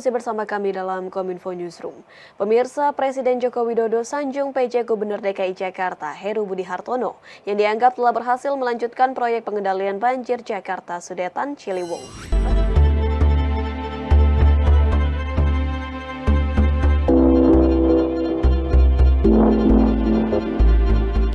masih bersama kami dalam Kominfo Newsroom. Pemirsa, Presiden Joko Widodo sanjung PJ Gubernur DKI Jakarta Heru Budi Hartono yang dianggap telah berhasil melanjutkan proyek pengendalian banjir Jakarta Sudetan Ciliwung.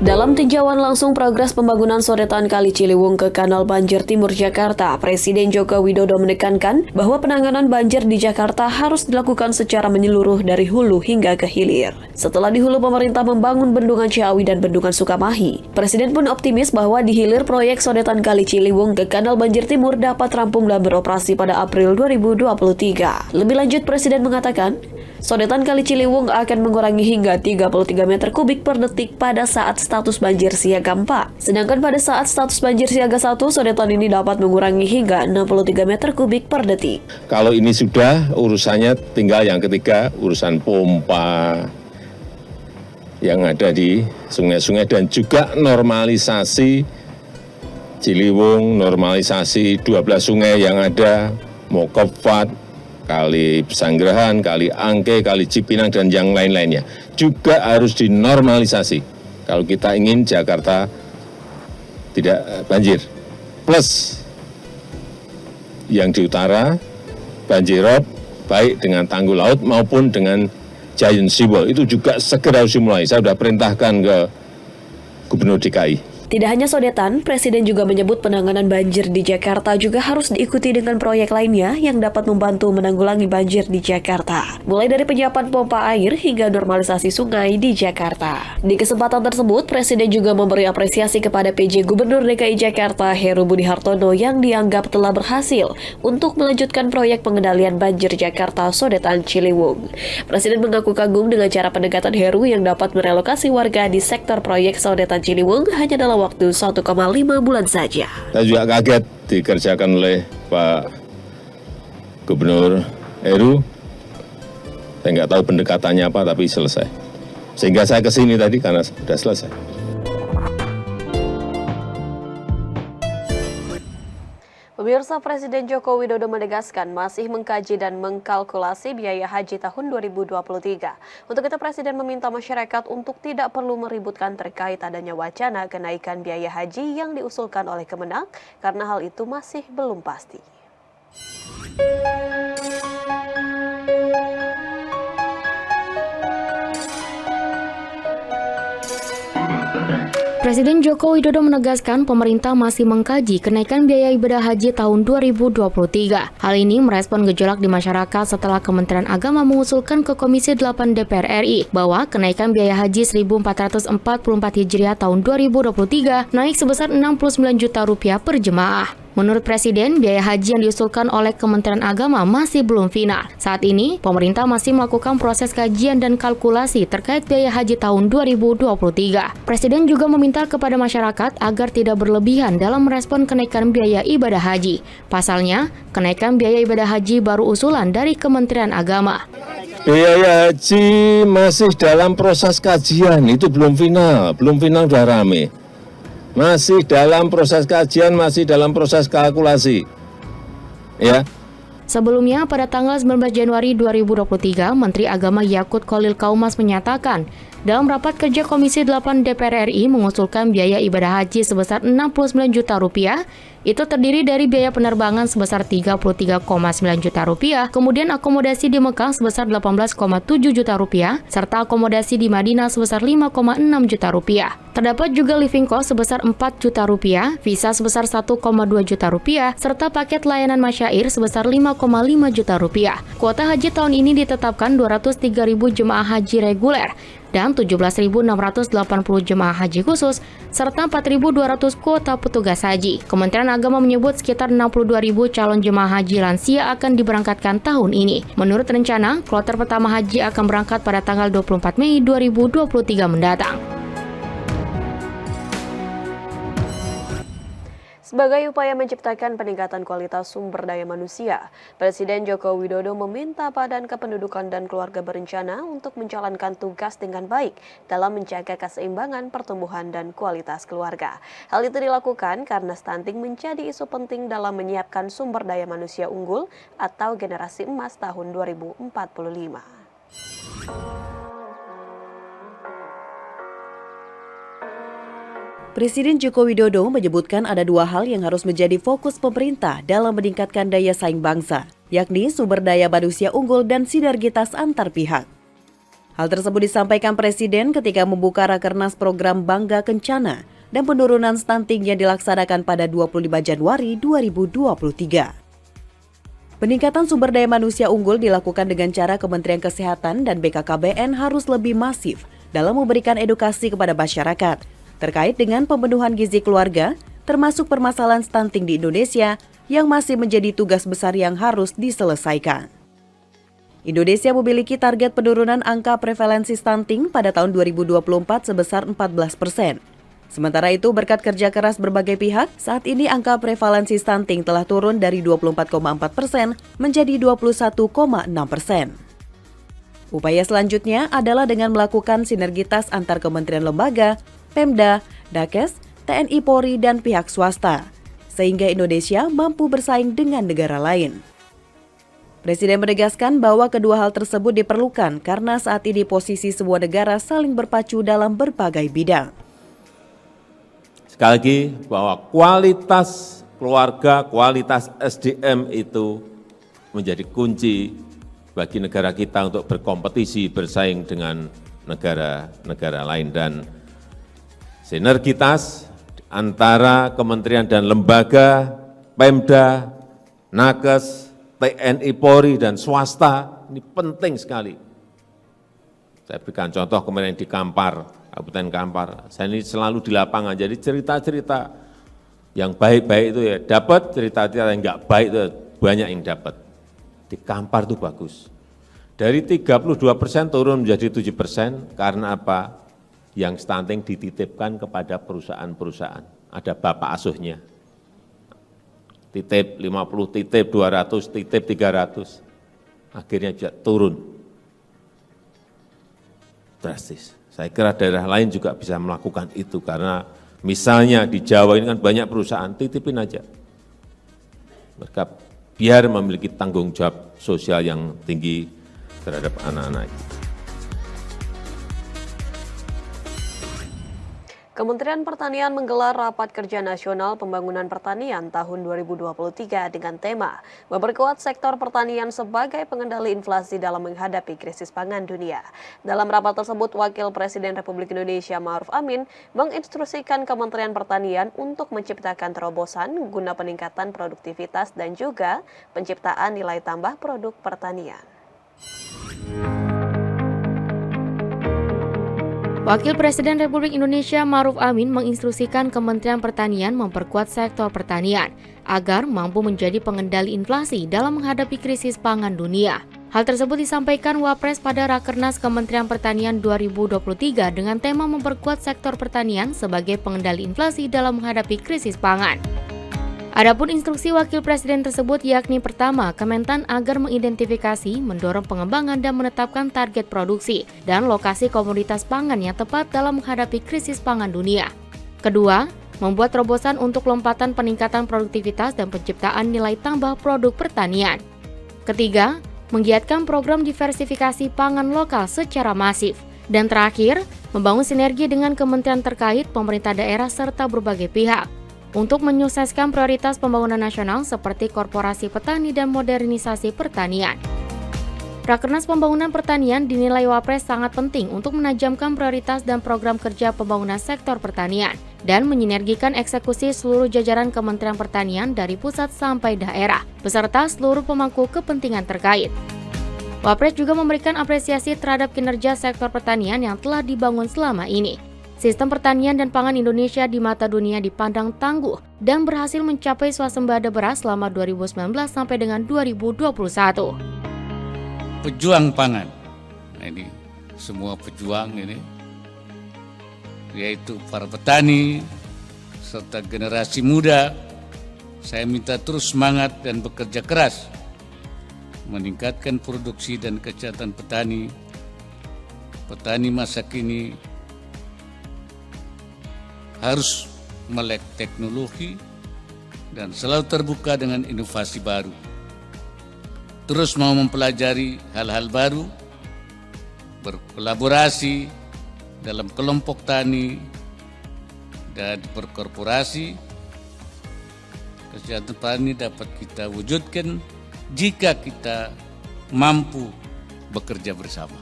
Dalam tinjauan langsung progres pembangunan sodetan Kali Ciliwung ke Kanal Banjir Timur Jakarta, Presiden Joko Widodo menekankan bahwa penanganan banjir di Jakarta harus dilakukan secara menyeluruh dari hulu hingga ke hilir. Setelah di hulu pemerintah membangun Bendungan Ciawi dan Bendungan Sukamahi, Presiden pun optimis bahwa di hilir proyek sodetan Kali Ciliwung ke Kanal Banjir Timur dapat rampung dan beroperasi pada April 2023. Lebih lanjut, Presiden mengatakan, sodetan Kali Ciliwung akan mengurangi hingga 33 meter kubik per detik pada saat status banjir siaga 4. Sedangkan pada saat status banjir siaga 1, sodetan ini dapat mengurangi hingga 63 meter kubik per detik. Kalau ini sudah, urusannya tinggal yang ketiga, urusan pompa yang ada di sungai-sungai dan juga normalisasi Ciliwung, normalisasi 12 sungai yang ada, Mokofat, Kali Pesanggerahan, Kali Angke, Kali Cipinang, dan yang lain-lainnya. Juga harus dinormalisasi kalau kita ingin Jakarta tidak banjir. Plus yang di utara, banjirop, baik dengan tanggul laut maupun dengan giant seawall, itu juga segera harus dimulai. Saya sudah perintahkan ke Gubernur DKI. Tidak hanya sodetan, Presiden juga menyebut penanganan banjir di Jakarta juga harus diikuti dengan proyek lainnya yang dapat membantu menanggulangi banjir di Jakarta. Mulai dari penyiapan pompa air hingga normalisasi sungai di Jakarta. Di kesempatan tersebut, Presiden juga memberi apresiasi kepada PJ Gubernur DKI Jakarta Heru Budi Hartono yang dianggap telah berhasil untuk melanjutkan proyek pengendalian banjir Jakarta Sodetan Ciliwung. Presiden mengaku kagum dengan cara pendekatan Heru yang dapat merelokasi warga di sektor proyek Sodetan Ciliwung hanya dalam waktu 1,5 bulan saja. Saya juga kaget dikerjakan oleh Pak Gubernur Heru. Saya nggak tahu pendekatannya apa, tapi selesai. Sehingga saya ke sini tadi karena sudah selesai. Pemirsa, Presiden Joko Widodo menegaskan masih mengkaji dan mengkalkulasi biaya haji tahun 2023. Untuk itu, Presiden meminta masyarakat untuk tidak perlu meributkan terkait adanya wacana kenaikan biaya haji yang diusulkan oleh Kemenak, karena hal itu masih belum pasti. Presiden Joko Widodo menegaskan pemerintah masih mengkaji kenaikan biaya ibadah haji tahun 2023. Hal ini merespon gejolak di masyarakat setelah Kementerian Agama mengusulkan ke Komisi 8 DPR RI bahwa kenaikan biaya haji 1.444 Hijriah tahun 2023 naik sebesar Rp69 juta per jemaah. Menurut Presiden, biaya haji yang diusulkan oleh Kementerian Agama masih belum final. Saat ini, pemerintah masih melakukan proses kajian dan kalkulasi terkait biaya haji tahun 2023. Presiden juga meminta kepada masyarakat agar tidak berlebihan dalam merespon kenaikan biaya ibadah haji. Pasalnya, kenaikan biaya ibadah haji baru usulan dari Kementerian Agama. Biaya haji masih dalam proses kajian, itu belum final udah rame. Masih dalam proses kajian, masih dalam proses kalkulasi. Ya. Sebelumnya, pada tanggal 19 Januari 2023, Menteri Agama Yakut Khalil Kaumas menyatakan, dalam rapat kerja Komisi 8 DPR RI mengusulkan biaya ibadah haji sebesar Rp69 juta, itu terdiri dari biaya penerbangan sebesar Rp33,9 juta, kemudian akomodasi di Mekah sebesar Rp18,7 juta, serta akomodasi di Madinah sebesar Rp5,6 juta. Terdapat juga living cost sebesar Rp4 juta, visa sebesar Rp1,2 juta, serta paket layanan masyair sebesar Rp5,5 juta. Kuota haji tahun ini ditetapkan 203.000 jemaah haji reguler dan 17.680 jemaah haji khusus, serta 4.200 kuota petugas haji. Kementerian Agama menyebut sekitar 62.000 calon jemaah haji lansia akan diberangkatkan tahun ini. Menurut rencana, kloter pertama haji akan berangkat pada tanggal 24 Mei 2023 mendatang. Sebagai upaya menciptakan peningkatan kualitas sumber daya manusia, Presiden Joko Widodo meminta Badan Kependudukan dan Keluarga berencana untuk menjalankan tugas dengan baik dalam menjaga keseimbangan pertumbuhan dan kualitas keluarga. Hal itu dilakukan karena stunting menjadi isu penting dalam menyiapkan sumber daya manusia unggul atau generasi emas tahun 2045. Presiden Joko Widodo menyebutkan ada dua hal yang harus menjadi fokus pemerintah dalam meningkatkan daya saing bangsa, yakni sumber daya manusia unggul dan sinergitas antar pihak. Hal tersebut disampaikan Presiden ketika membuka Rakernas program Bangga Kencana dan penurunan stunting yang dilaksanakan pada 25 Januari 2023. Peningkatan sumber daya manusia unggul dilakukan dengan cara Kementerian Kesehatan dan BKKBN harus lebih masif dalam memberikan edukasi kepada masyarakat terkait dengan pemenuhan gizi keluarga, termasuk permasalahan stunting di Indonesia yang masih menjadi tugas besar yang harus diselesaikan. Indonesia memiliki target penurunan angka prevalensi stunting pada tahun 2024 sebesar 14%. Sementara itu, berkat kerja keras berbagai pihak, saat ini angka prevalensi stunting telah turun dari 24,4% menjadi 21,6%. Upaya selanjutnya adalah dengan melakukan sinergitas antar kementerian lembaga, Pemda, Dakes, TNI Polri, dan pihak swasta, sehingga Indonesia mampu bersaing dengan negara lain. Presiden menegaskan bahwa kedua hal tersebut diperlukan karena saat ini posisi semua negara saling berpacu dalam berbagai bidang. Sekali lagi bahwa kualitas keluarga, kualitas SDM itu menjadi kunci bagi negara kita untuk berkompetisi, bersaing dengan negara-negara lain. Dan sinergitas antara kementerian dan lembaga, Pemda, Nakes, TNI Polri, dan swasta ini penting sekali. Saya berikan contoh kemarin di Kampar, Kabupaten Kampar. Saya ini selalu di lapangan, jadi cerita-cerita yang baik-baik itu ya dapat, cerita-cerita yang enggak baik itu banyak yang dapat. Di Kampar itu bagus. Dari 32% turun menjadi 7%, karena apa? Yang stunting dititipkan kepada perusahaan-perusahaan. Ada bapak asuhnya. Titip 50, titip 200, titip 300. Akhirnya juga turun. Drastis. Saya kira daerah lain juga bisa melakukan itu, karena misalnya di Jawa ini kan banyak perusahaan, titipin aja. Mereka biar memiliki tanggung jawab sosial yang tinggi terhadap anak-anak itu. Kementerian Pertanian menggelar Rapat Kerja Nasional Pembangunan Pertanian tahun 2023 dengan tema memperkuat sektor pertanian sebagai pengendali inflasi dalam menghadapi krisis pangan dunia. Dalam rapat tersebut, Wakil Presiden Republik Indonesia Ma'ruf Amin menginstruksikan Kementerian Pertanian untuk menciptakan terobosan guna peningkatan produktivitas dan juga penciptaan nilai tambah produk pertanian. Wakil Presiden Republik Indonesia Ma'ruf Amin menginstruksikan Kementerian Pertanian memperkuat sektor pertanian agar mampu menjadi pengendali inflasi dalam menghadapi krisis pangan dunia. Hal tersebut disampaikan Wapres pada Rakernas Kementerian Pertanian 2023 dengan tema memperkuat sektor pertanian sebagai pengendali inflasi dalam menghadapi krisis pangan. Adapun instruksi Wakil Presiden tersebut yakni pertama, Kementan agar mengidentifikasi, mendorong pengembangan dan menetapkan target produksi dan lokasi komoditas pangan yang tepat dalam menghadapi krisis pangan dunia. Kedua, membuat terobosan untuk lompatan peningkatan produktivitas dan penciptaan nilai tambah produk pertanian. Ketiga, menggiatkan program diversifikasi pangan lokal secara masif. Dan terakhir, membangun sinergi dengan kementerian terkait, pemerintah daerah, serta berbagai pihak untuk menyukseskan prioritas pembangunan nasional seperti korporasi petani dan modernisasi pertanian. Rakernas Pembangunan Pertanian dinilai Wapres sangat penting untuk menajamkan prioritas dan program kerja pembangunan sektor pertanian dan menyinergikan eksekusi seluruh jajaran Kementerian Pertanian dari pusat sampai daerah, beserta seluruh pemangku kepentingan terkait. Wapres juga memberikan apresiasi terhadap kinerja sektor pertanian yang telah dibangun selama ini. Sistem pertanian dan pangan Indonesia di mata dunia dipandang tangguh dan berhasil mencapai swasembada beras selama 2019 sampai dengan 2021. Pejuang pangan, nah ini semua pejuang ini, yaitu para petani serta generasi muda saya minta terus semangat dan bekerja keras, meningkatkan produksi dan kesejahteraan petani. Petani masa kini harus melek teknologi dan selalu terbuka dengan inovasi baru. Terus mau mempelajari hal-hal baru, berkolaborasi dalam kelompok tani dan berkorporasi. Kesejahteraan petani dapat kita wujudkan jika kita mampu bekerja bersama.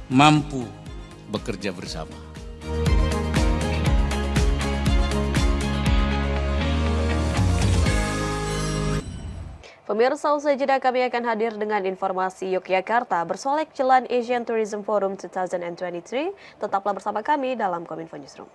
Mampu bekerja bersama. Pemirsa, usai jeda kami akan hadir dengan informasi Yogyakarta bersolek jelang Asian Tourism Forum 2023. Tetaplah bersama kami dalam Kominfo Newsroom.